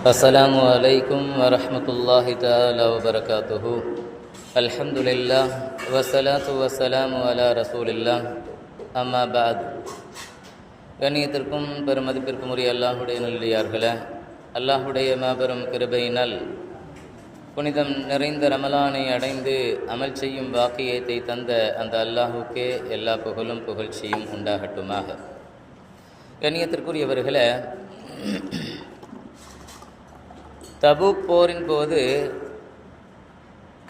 அஸ்ஸலாமு அலைக்கும் வரஹ்மத்துல்லாஹி தஆலா வபரகாத்துஹு. அல்ஹம்துலில்லாஹ் வஸ்ஸலாத்து வஸ்ஸலாமு அலா ரசூலில்லாஹ். அம்மா பஅத். கண்ணியத்திற்கும் பெருமதிப்பிற்கும் உரிய அல்லாஹுடைய நல்லடியார்களே, அல்லாஹுடைய மாபெரும் கிருபையினால் புனிதம் நிறைந்த ரமலானை அடைந்து அமல் செய்யும் வாக்கியத்தை தந்த அந்த அல்லாஹுக்கே எல்லா புகழும் புகழ்ச்சியும் உண்டாகட்டுமாக. கண்ணியத்திற்குரியவர்களே, தபூக் போரின் போது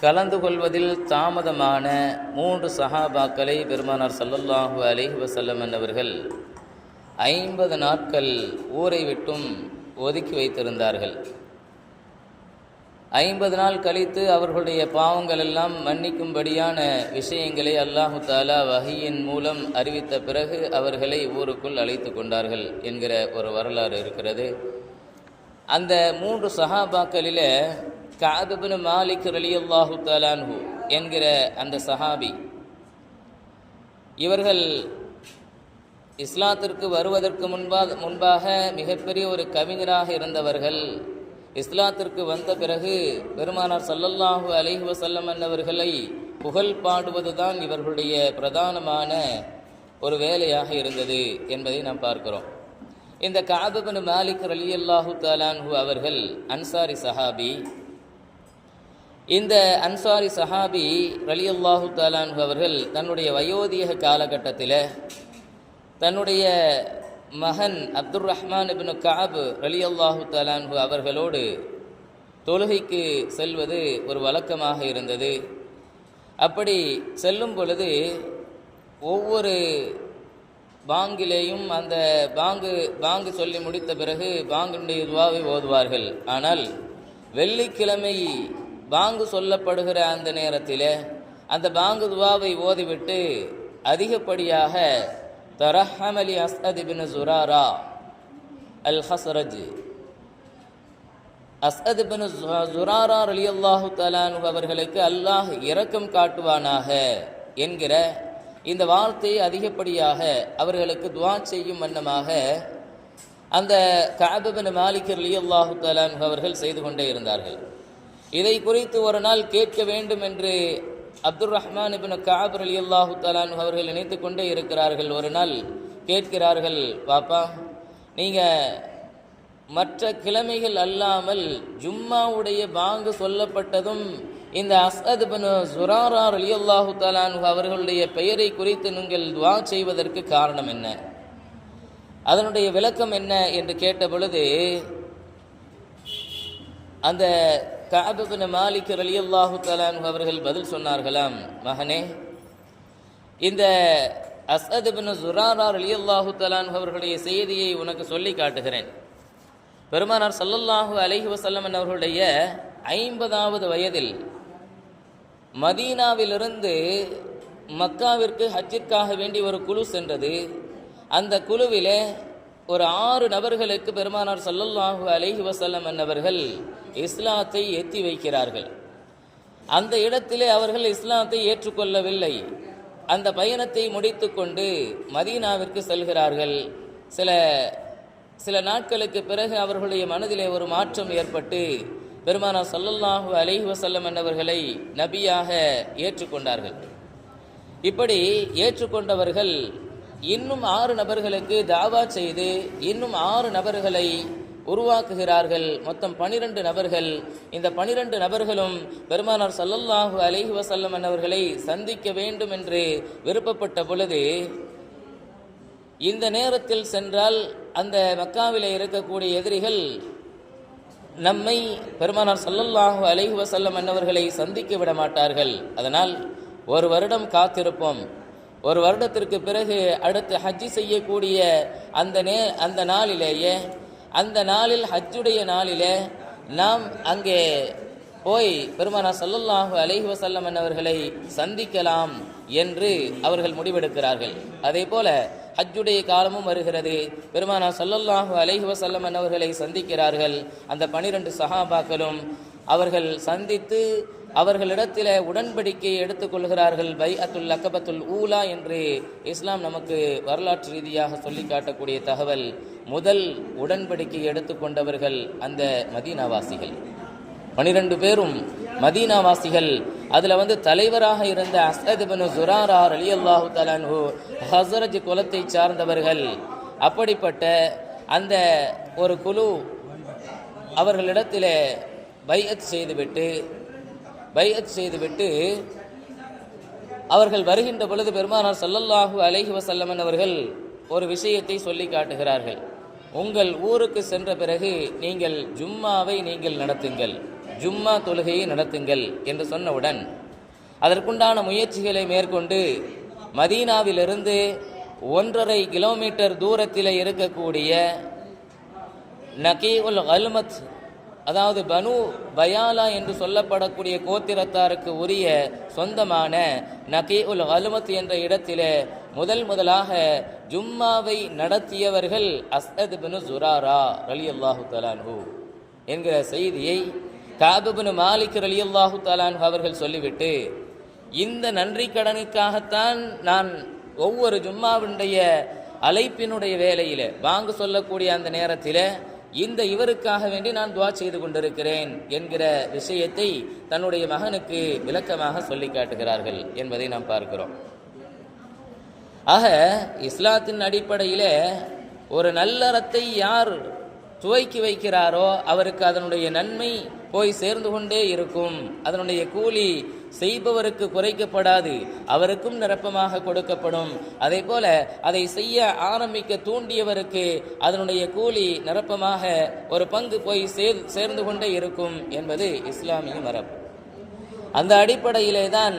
கலந்து கொள்வதில் தாமதமான 3 சஹாபாக்களை பெருமானார் ஸல்லல்லாஹு அலைஹி வஸல்லம் அவர்கள் 50 நாட்கள் ஊரை விட்டும் ஒதுக்கி வைத்திருந்தார்கள். 50 நாள் கழித்து அவர்களுடைய பாவங்கள் எல்லாம் மன்னிக்கும்படியான விஷயங்களை அல்லாஹு தஆலா வஹியின் மூலம் அறிவித்த பிறகு அவர்களை ஊருக்குள் அழைத்து கொண்டார்கள் என்கிற ஒரு வரலாறு இருக்கிறது. அந்த 3 சஹாபாக்களிலே கஅப் இப்னு மாலிக் ரலியல்லாஹு தஆலா அன்ஹு என்கிற அந்த சஹாபி, இவர்கள் இஸ்லாத்திற்கு வருவதற்கு முன்பாக மிகப்பெரிய ஒரு கவிஞராக இருந்தவர்கள். இஸ்லாத்திற்கு வந்த பிறகு பெருமானார் ஸல்லல்லாஹு அலைஹி வஸல்லம் அவர்களை புகழ் பாடுவதுதான் இவர்களுடைய பிரதானமான ஒரு வேலையாக இருந்தது என்பதை நாம் பார்க்கிறோம். இந்த கஅப் இப்னு மாலிக் ரலியல்லாஹு தஆலா அன்ஹு அவர்கள் அன்சாரி சஹாபி. இந்த அன்சாரி சஹாபி ரலியல்லாஹு தஆலா அன்ஹு அவர்கள் தன்னுடைய வயோதிக காலகட்டத்தில் தன்னுடைய மகன் அப்துர் ரஹ்மான் இப்னு கஅப் ரலியல்லாஹு தஆலா அன்ஹு அவர்களோடு தொழுகைக்கு செல்வது ஒரு வழக்கமாக இருந்தது. அப்படி செல்லும் பொழுது ஒவ்வொரு பாங்கிலேயும் அந்த பாங்கு சொல்லி முடித்த பிறகு பாங்கினுடைய துவாவை ஓதுவார்கள். ஆனால் வெள்ளிக்கிழமை பாங்கு சொல்லப்படுகிற அந்த நேரத்தில் அந்த பாங்கு துவாவை ஓதிவிட்டு அதிகப்படியாக தரஹமலி அஸ்அத் இப்னு ஜுராரா அல் ஹஸ்ரஜ், அஸ்அத் இப்னு ஜுராரா ரலியல்லாஹு தஆலா அன்ஹு அவர்களுக்கு அல்லாஹ் இரக்கம் காட்டுவானாக என்கிற இந்த வார்த்தையை அதிகப்படியாக அவர்களுக்கு துஆ செய்யும் வண்ணமாக அந்த கஅப் இப்னு மாலிக் ரலியல்லாஹு தஆலா அன்ஹு அவர்கள் செய்து கொண்டே இருந்தார்கள். இதை குறித்து ஒரு நாள் கேட்க வேண்டும் என்று அப்துர் ரஹ்மான் இப்னு கஅப் ரலியல்லாஹு தஆலா அன்ஹு அவர்கள் நினைத்து கொண்டே இருக்கிறார்கள். ஒரு நாள் கேட்கிறார்கள், பாப்பா, நீங்கள் மற்ற கிழமைகள் அல்லாமல் ஜும்மாவுடைய பாங்கு சொல்லப்பட்டதும் இந்த அஸ்அத் இப்னு ஜுராரா ரலியல்லாஹு தஆலா அன்ஹு அவர்களுடைய பெயரை குறித்து நீங்கள் துஆ செய்வதற்கு காரணம் என்ன, அதனுடைய விளக்கம் என்ன என்று கேட்ட பொழுது அந்த கஅப் இப்னு மாலிக் ரலியல்லாஹு தஆலா அன்ஹு அவர்கள் பதில் சொன்னார்களாம், மகனே, இந்த அஸ்அத் இப்னு ஜுராரா ரலியல்லாஹு தஆலா அன்ஹு அவர்களுடைய செய்தியை உனக்கு சொல்லி காட்டுகிறேன். பெருமானார் ஸல்லல்லாஹு அலைஹி வஸல்லம் அவர்களுடைய 50வது வயதில் மதீனாவிலிருந்து மக்காவிற்கு ஹஜ்ஜிற்காக வேண்டி ஒரு குழு சென்றது. அந்த குழுவிலே ஒரு 6 நபர்களுக்கு பெருமானார் ஸல்லல்லாஹு அலைஹி வஸல்லம் அவர்கள் இஸ்லாத்தை எத்தி வைக்கிறார்கள். அந்த இடத்திலே அவர்கள் இஸ்லாத்தை ஏற்றுக்கொள்ளவில்லை. அந்த பயணத்தை முடித்து கொண்டு மதீனாவிற்கு செல்கிறார்கள். சில நாட்களுக்கு பிறகு அவர்களுடைய மனதிலே ஒரு மாற்றம் ஏற்பட்டு பெருமானார் ஸல்லல்லாஹு அலைஹி வஸல்லம் அவர்களை நபியாக ஏற்றுக்கொண்டார்கள். இப்படி ஏற்றுக்கொண்டவர்கள் இன்னும் 6 நபர்களுக்கு தாவா செய்து இன்னும் 6 நபர்களை உருவாக்குகிறார்கள். மொத்தம் 12 நபர்கள். இந்த 12 நபர்களும் பெருமானார் ஸல்லல்லாஹு அலைஹி வஸல்லம் அவர்களை சந்திக்க வேண்டும் என்று விருப்பப்பட்ட பொழுது, இந்த நேரத்தில் சென்றால் அந்த மக்காவிலே இருக்கக்கூடிய எதிரிகள் நம்மை பெருமானார் ஸல்லல்லாஹு அலைஹி வஸல்லம் அவர்களை சந்திக்க விட மாட்டார்கள். அதனால் ஒரு வருடம் காத்திருப்போம். ஒரு வருடத்திற்கு பிறகு அடுத்து ஹஜ்ஜி செய்யக்கூடிய அந்த நாளிலேயே, அந்த நாளில் ஹஜ்ஜுடைய நாளிலே நாம் அங்கே போய் பெருமானார் ஸல்லல்லாஹு அலைஹி வஸல்லம் அவர்களை சந்திக்கலாம் என்று அவர்கள் முடிவெடுக்கிறார்கள். அதே போல ஹஜ்ஜுடைய காலமும் வருகிறது. பெருமானார் ஸல்லல்லாஹு அலைஹி வஸல்லம் அவர்களை சந்திக்கிறார்கள். அந்த 12 சஹாபாக்களும் அவர்கள் சந்தித்து அவர்களிடத்தில் உடன்படிக்கையை எடுத்துக்கொள்கிறார்கள். பைஅத்துல் அகபத்துல் ஊலா என்று இஸ்லாம் நமக்கு வரலாற்று ரீதியாக சொல்லி காட்டக்கூடிய தகவல். முதல் உடன்படிக்கை எடுத்துக்கொண்டவர்கள் அந்த மதீனாவாசிகள். 12 பேரும் மதீனாவாசிகள். அதில் தலைவராக இருந்த அஸ்அத் இப்னு ஸுராரா ரலியல்லாஹு தஆலா அன்ஹு ஹஸ்ரஜ் குலத்தை சார்ந்தவர்கள். அப்படிப்பட்ட அந்த ஒரு குழு அவர்களிடத்தில் பைஅத் செய்துவிட்டு அவர்கள் வருகின்ற பொழுது பெருமானார் ஸல்லல்லாஹு அலைஹி வஸல்லம் அவர்கள் ஒரு விஷயத்தை சொல்லி காட்டுகிறார்கள். உங்கள் ஊருக்கு சென்ற பிறகு நீங்கள் ஜும்மாவை நடத்துங்கள், ஜும்மா தொழுகையை நடத்துங்கள் என்று சொன்னவுடன் அதற்குண்டான முயற்சிகளை மேற்கொண்டு மதீனாவிலிருந்து 1.5 கிலோமீட்டர் தூரத்தில் இருக்கக்கூடிய நகீஉல் கல்மத், அதாவது பனு பயாலா என்று சொல்லப்படக்கூடிய கோத்திரத்தாருக்கு உரிய சொந்தமான நகீஉல் கல்மத் என்ற இடத்திலே முதலாக ஜும்மாவை நடத்தியவர்கள் அஸ்அத் இப்னு ஸுராரா ரலியல்லாஹு தஆலா அன்ஹு என்கிற செய்தியை கஅப் இப்னு மாலிக் ரலியல்லாஹு தஆலா அன்ஹு அவர்கள் சொல்லிவிட்டு, இந்த நன்றி கடனுக்காகத்தான் நான் ஒவ்வொரு ஜும்மாவுடைய அழைப்பினுடைய வேளையில் வாங்க சொல்லக்கூடிய அந்த நேரத்தில் இந்த இவருக்காக வேண்டி நான் துஆ செய்து கொண்டிருக்கிறேன் என்கிற விஷயத்தை தன்னுடைய மகனுக்கு விளக்கமாக சொல்லி காட்டுகிறார்கள் என்பதை நாம் பார்க்கிறோம். ஆக இஸ்லாத்தின் அடிப்படையில் ஒரு நல்லறத்தை யார் துவக்கி வைக்கிறாரோ அவருக்கு அதனுடைய நன்மை போய் சேர்ந்து கொண்டே இருக்கும். அதனுடைய கூலி செய்பவருக்கு குறைக்கப்படாது, அவருக்கும் நிரப்பமாக கொடுக்கப்படும். அதே போல அதை செய்ய ஆரம்பிக்க தூண்டியவருக்கு அதனுடைய கூலி நிரப்பமாக ஒரு பங்கு போய் சேர்ந்து கொண்டே இருக்கும் என்பது இஸ்லாமிய மரபு. அந்த அடிப்படையிலே தான்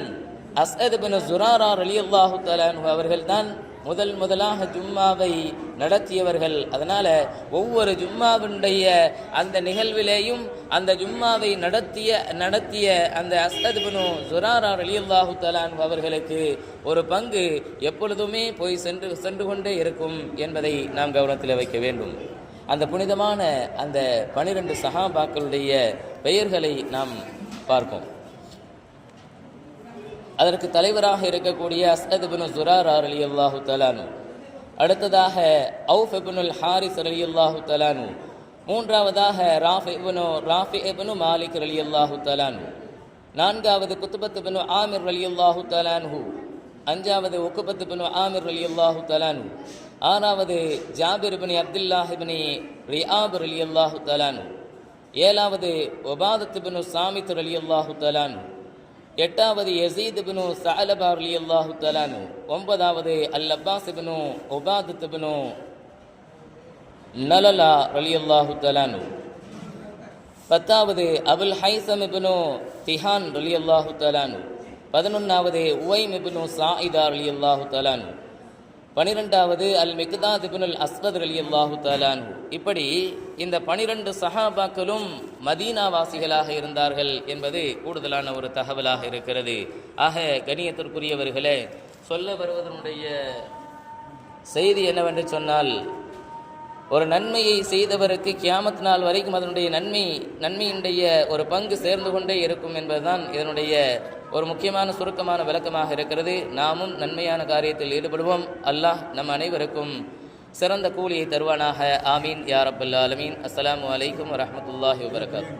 அஸ்அத் இப்னு ஸுராரா ரலியல்லாஹு தஆலா அன்ஹு அவர்கள் தான் முதலாக ஜும்மாவை நடத்தியவர்கள். அதனால ஒவ்வொரு ஜும்மாவுடைய அந்த நிகழ்விலேயும் அந்த ஜும்மாவை நடத்திய அந்த அஸ்அத் இப்னு ஸுராரா ரலியல்லாஹு தஆலா அன்ஹு அவர்களுக்கு ஒரு பங்கு எப்பொழுதுமே போய் சென்று கொண்டே இருக்கும் என்பதை நாம் கவனத்தில் வைக்க வேண்டும். அந்த புனிதமான அந்த 12 சஹாபாக்களுடைய பெயர்களை நாம் பார்ப்போம். அதற்கு தலைவராக இருக்கக்கூடிய அஸ்அத் இப்னு ஸுராரா ரலியல்லாஹு தஆலா அன்ஹு, அடுத்ததாக அவுஃப் இப்னுல் ஹாரிஸ் ரலியல்லாஹு தஆலா அன்ஹு, மூன்றாவதாக ராஃபி இப்னு மாலிக் ரலியல்லாஹு தஆலா அன்ஹு, நான்காவது குத்பத் இப்னு ஆமிர் ரலியல்லாஹு தஆலா அன்ஹு, அஞ்சாவது உக்பத் இப்னு ஆமிர் ரலியல்லாஹு தஆலா அன்ஹு, ஆறாவது ஜாபிர் இப்னு அப்துல்லாஹ் இப்னு ரிஆப் ரலியல்லாஹு தஆலா அன்ஹு, ஏழாவது உபாதத் இப்னு சாமித் ரலியல்லாஹு தஆலா அன்ஹு, எட்டாவது யஸீத் இப்னு ஸஅலபா ரலியல்லாஹு தஆலா அன்ஹு, ஒன்பதாவது அல் அப்பாஸ் இப்னு உபாதத் இப்னு நலலா ரலியல்லாஹு தஆலா அன்ஹு, பத்தாவது அபுல் ஹைஸம் இப்னு திஹான் ரலியல்லாஹு தஆலா அன்ஹு, 11வது உவைம் இப்னு சாயிதா ரலியல்லாஹு தஆலா அன்ஹு, 12வது அல் மிக்தாத் இப்னுல் அஸ்வத் ரலியல்லாஹு தஆலா அன்ஹு. இப்படி இந்த 12 சஹாபாக்களும் மதீனாவாசிகளாக இருந்தார்கள் என்பது கூடுதலான ஒரு தகவலாக இருக்கிறது. ஆக கண்ணியத்திற்குரியவர்களே, சொல்ல வருவதனுடைய செய்தி என்னவென்று சொன்னால், ஒரு நன்மையை செய்தவருக்கு கியாமத் நாள் வரைக்கும் அதனுடைய நன்மையினுடைய ஒரு பங்கு சேர்ந்து கொண்டே இருக்கும் என்பதுதான் இதனுடைய ஒரு முக்கியமான சுருக்கமான விளக்கமாக இருக்கிறது. நாமும் நன்மையான காரியத்தில் ஈடுபடுவோம். அல்லாஹ் நம் அனைவருக்கும் சிறந்த கூலியை தருவானாக. ஆமீன் யா ரப்பல் ஆலமீன். அஸ்ஸலாமு அலைக்கும் வரஹ்மத்துல்லாஹி வபரகாத்துஹு.